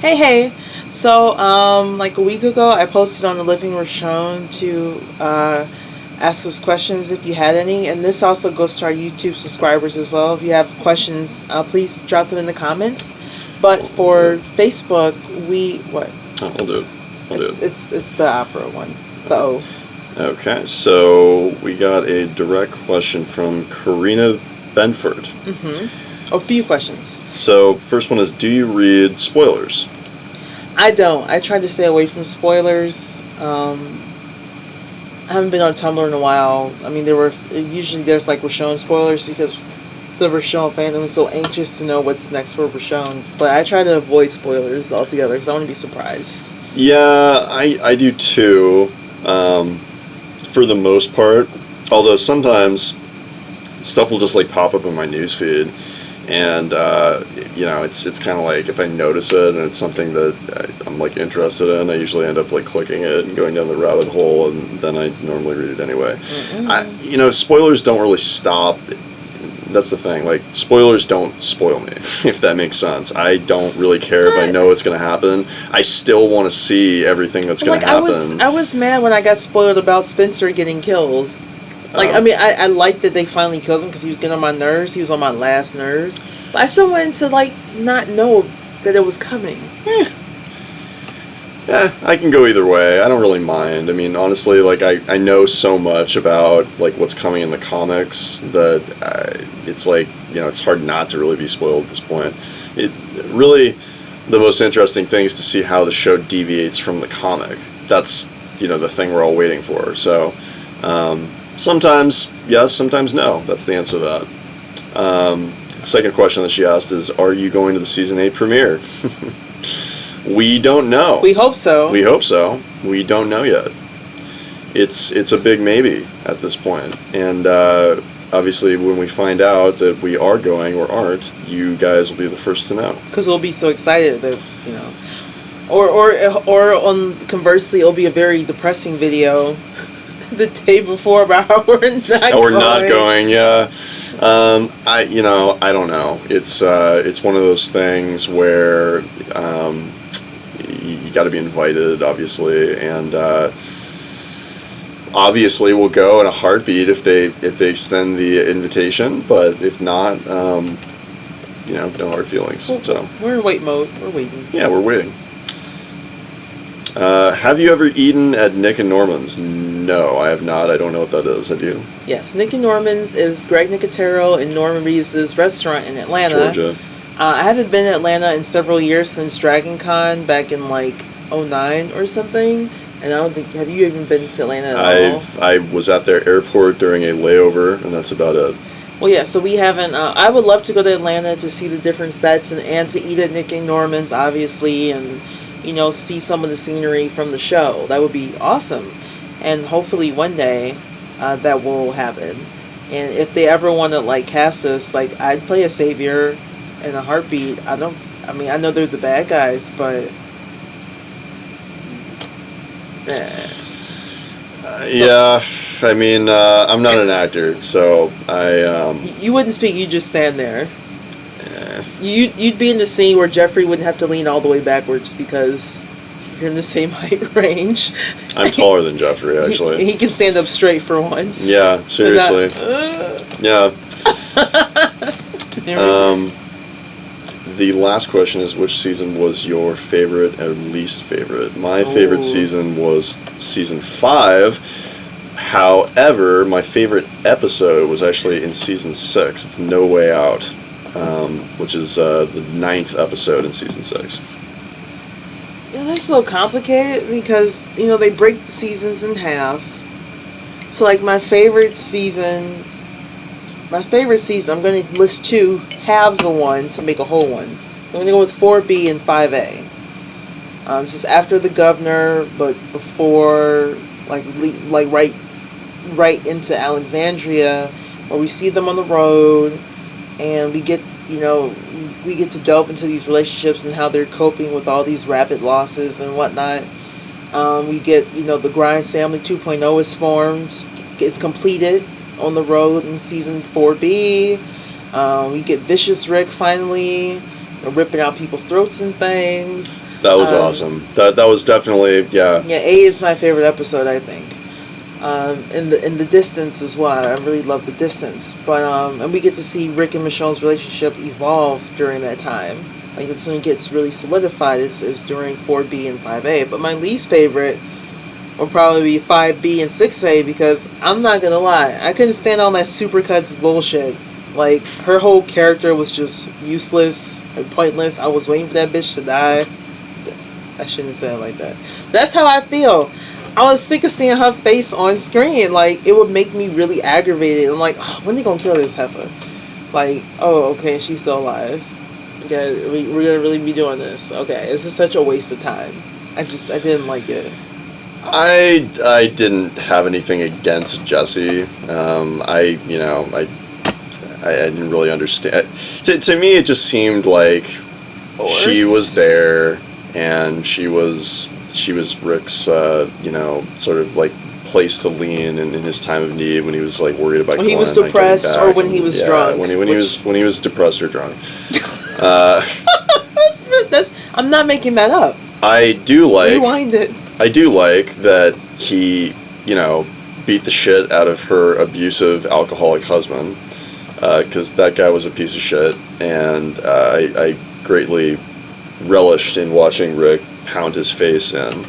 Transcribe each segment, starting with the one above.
Hey. So, like a week ago, I posted on the Living Rochon to ask us questions if you had any, and this also goes to our YouTube subscribers as well. If you have questions, please drop them in the comments. But for Facebook, what? Oh, I'll do it. It's the opera one, the O. Okay, so we got a direct question from Karina Benford. Mm-hmm. A few questions. So, first one is, do you read spoilers? I don't. I try to stay away from spoilers. I haven't been on Tumblr in a while. I mean, there's like Rochon spoilers because the Rochon fandom is so anxious to know what's next for Rochons. But I try to avoid spoilers altogether because I want to be surprised. Yeah, I do too, for the most part. Although sometimes stuff will just like pop up in my newsfeed, and it's kind of like if I notice it and it's something that I'm like interested in, I usually end up like clicking it and going down the rabbit hole, and then I normally read it anyway. Spoilers don't really stop. That's the thing. Like, spoilers don't spoil me, if that makes sense. I don't really care if I know what's going to happen. I still want to see everything that's going to happen. I was mad when I got spoiled about Spencer getting killed. I liked that they finally killed him because he was getting on my nerves. He was on my last nerves. But I still wanted to, not know that it was coming. Yeah, I can go either way. I don't really mind. I mean, honestly, I know so much about, what's coming in the comics that it's it's hard not to really be spoiled at this point. It really, the most interesting thing is to see how the show deviates from the comic. That's, the thing we're all waiting for. So, sometimes yes, sometimes no. That's the answer to that. The second question that she asked is, are you going to the Season 8 premiere? We don't know. We hope so. We don't know yet. It's a big maybe at this point. And obviously when we find out that we are going or aren't, you guys will be the first to know. Because we'll be so excited that, Or conversely, it'll be a very depressing video the day before about how we're not going. Yeah. I don't know. It's one of those things where you got to be invited, obviously, and obviously we'll go in a heartbeat if they extend the invitation. But if not, no hard feelings. So we're in wait mode. We're waiting. Yeah, we're waiting. Have you ever eaten at Nick and Norman's? No, I have not. I don't know what that is. Have you? Yes, Nick and Norman's is Greg Nicotero and Norman Reedus' restaurant in Atlanta. Georgia. I haven't been in Atlanta in several years since Dragon Con back in 2009 or something. And I don't think, have you even been to Atlanta at all? I was at their airport during a layover, and that's about it. Well, yeah, so we haven't, I would love to go to Atlanta to see the different sets and to eat at Nick and Norman's, obviously, and, see some of the scenery from the show. That would be awesome. And hopefully one day that will happen. And if they ever want to, cast us, I'd play a savior in a heartbeat. I know they're the bad guys, but yeah, I'm not an actor, so I you wouldn't speak, you just stand there. You'd be in the scene where Jeffrey wouldn't have to lean all the way backwards because you're in the same height range. I'm taller than Jeffrey, actually. He can stand up straight for once. Yeah, seriously. Yeah. The last question is, which season was your favorite or least favorite? My favorite season was season 5. However, my favorite episode was actually in season 6. It's No Way Out, which is the 9th episode in season 6. Yeah, that's so complicated because, they break the seasons in half. So, my favorite seasons, I'm going to list 2 halves of one to make a whole one. So I'm going to go with 4B and 5A. This is after the governor, but before, right into Alexandria, where we see them on the road, and we get to delve into these relationships and how they're coping with all these rapid losses and whatnot. We get, the Grimes family 2.0 is formed. It's completed on the road in season 4B. We get Vicious Rick finally. ripping out people's throats and things. That was awesome. That was definitely, yeah. Yeah, A is my favorite episode, I think. In the distance as well. I really love the distance. But and we get to see Rick and Michonne's relationship evolve during that time. Like it's when it gets really solidified is during 4B and 5A. But my least favorite will probably be 5B and 6A because I'm not gonna lie, I couldn't stand all that Supercuts bullshit. Like her whole character was just useless and pointless. I was waiting for that bitch to die. I shouldn't say it like that. That's how I feel. I was sick of seeing her face on screen. Like, it would make me really aggravated. I'm like, oh, when are they gonna kill this heifer? Like, oh, okay, she's still alive. Okay, we're gonna really be doing this. Okay, this is such a waste of time. I didn't like it. I didn't have anything against Jessie. I didn't really understand. To me, it just seemed like she was there, and she was Rick's, sort of like place to lean in his time of need when he was like worried about. When he was depressed, or when he was drunk. When he was depressed or drunk. I'm not making that up. I do like. Rewind it. I do like that he, beat the shit out of her abusive alcoholic husband, because that guy was a piece of shit, and I greatly relished in watching Rick pound his face in.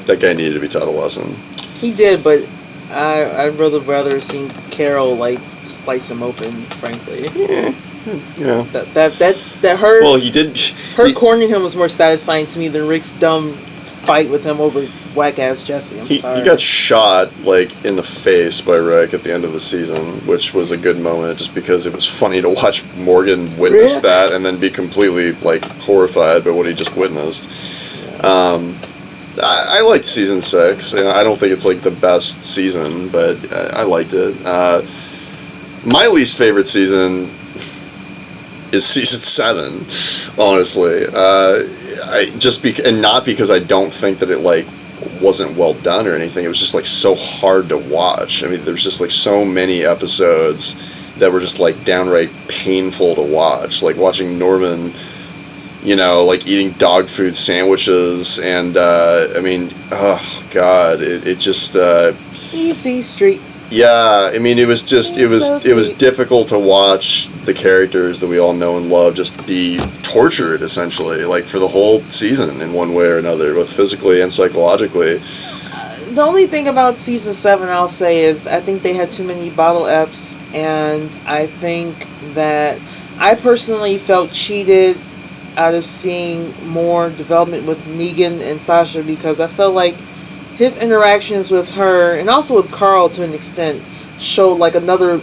That guy needed to be taught a lesson. He did, but I'd rather have seen Carol like slice him open, frankly. Yeah. That her. Well, he did. Her cornering him was more satisfying to me than Rick's dumb fight with him over whack ass Jessie. I'm sorry. He got shot like in the face by Rick at the end of the season, which was a good moment just because it was funny to watch Morgan witness that and then be completely like horrified by what he just witnessed. Yeah. I liked season 6, and I don't think it's like the best season, but I liked it. My least favorite season is season 7, honestly. And not because I don't think that it like wasn't well done or anything. It was just like so hard to watch. I mean, there's just like so many episodes that were just like downright painful to watch. Like watching Norman, like eating dog food sandwiches, and oh god, it just easy street. Yeah, I mean, it was difficult to watch the characters that we all know and love just be tortured, essentially, like, for the whole season in one way or another, both physically and psychologically. The only thing about season 7, I'll say, is I think they had too many bottle eps, and I think that I personally felt cheated out of seeing more development with Negan and Sasha, because I felt like his interactions with her, and also with Carl to an extent, showed like another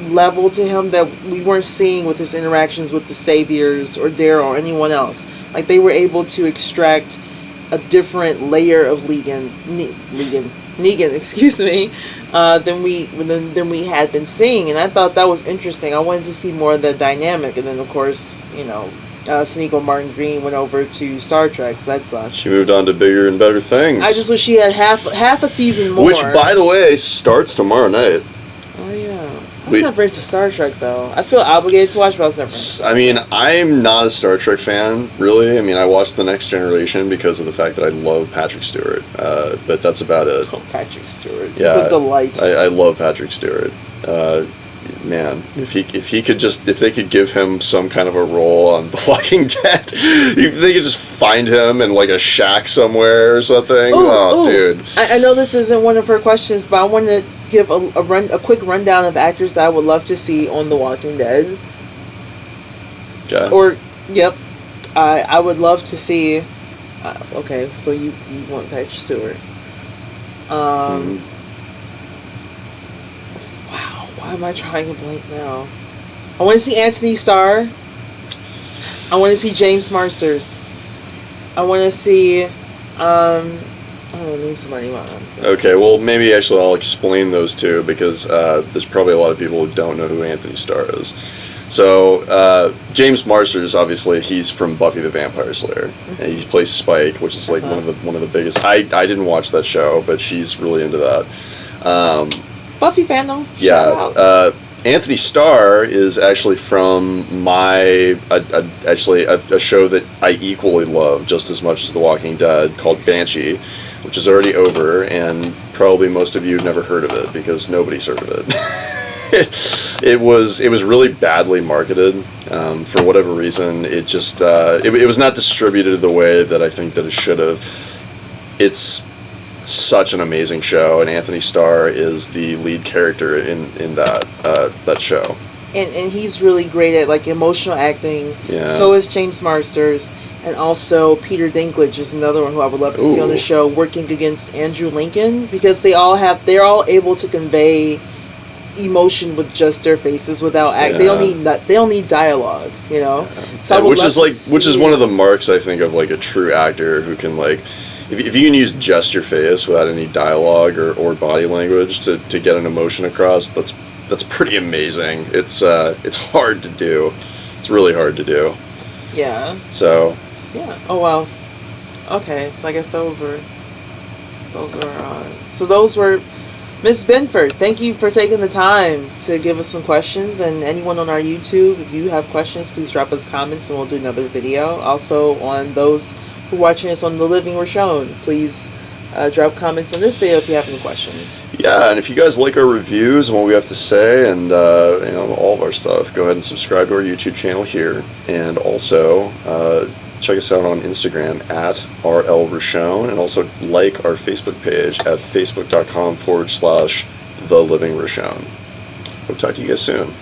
level to him that we weren't seeing with his interactions with the Saviors or Daryl or anyone else. Like, they were able to extract a different layer of Negan, excuse me, than we had been seeing, and I thought that was interesting. I wanted to see more of that dynamic, and then of course, Sonequa Martin Green went over to Star Trek, so that sucked. She moved on to bigger and better things. I just wish she had half a season more. Which, by the way, starts tomorrow night. Oh, yeah. I was never into Star Trek, though. I feel obligated to watch, but I was never. I mean, I'm not a Star Trek fan, really. I mean, I watched The Next Generation because of the fact that I love Patrick Stewart. But that's about it. Oh, Patrick Stewart. Yeah, he's a delight. I love Patrick Stewart. Man, if they could give him some kind of a role on The Walking Dead, if they could just find him in like a shack somewhere or something. Ooh. Dude. I know this isn't one of her questions, but I want to give a quick rundown of actors that I would love to see on The Walking Dead. Okay. I would love to see. Okay, so you want Patrick Stewart. Why am I trying to blank now? I want to see Anthony Starr. I want to see James Marsters. I want to see, name somebody. Okay, well, maybe actually I'll explain those two, because there's probably a lot of people who don't know who Anthony Starr is. So, James Marsters, obviously, he's from Buffy the Vampire Slayer, and he plays Spike, which is like one of the biggest. I didn't watch that show, but she's really into that. Buffy fandom. Yeah. Anthony Starr is actually from a show that I equally love just as much as The Walking Dead, called Banshee, which is already over, and probably most of you have never heard of it because nobody's heard of it. It was really badly marketed for whatever reason. It just it was not distributed the way that I think that it should have. It's such an amazing show, and Anthony Starr is the lead character in that show. And he's really great at like emotional acting. Yeah. So is James Marsters, and also Peter Dinklage is another one who I would love to see on the show, working against Andrew Lincoln, because they're all able to convey emotion with just their faces without act. Yeah. They don't need dialogue, you know. So Yeah, which is one of the marks, I think, of like a true actor who can, like, if you can use just your face without any dialogue or body language to get an emotion across, that's pretty amazing. It's hard to do. It's really hard to do. Yeah. So. Yeah. Oh wow. Okay. So I guess those were. So those were. Miss Benford, thank you for taking the time to give us some questions. And anyone on our YouTube, if you have questions, please drop us comments and we'll do another video. Also, on those who are watching us on The Living We're Shown, please drop comments on this video if you have any questions. Yeah, and if you guys like our reviews and what we have to say, and all of our stuff, go ahead and subscribe to our YouTube channel here, and also check us out on Instagram at RLRashone, and also like our Facebook page at facebook.com/TheLivingRashone. Hope to talk to you guys soon.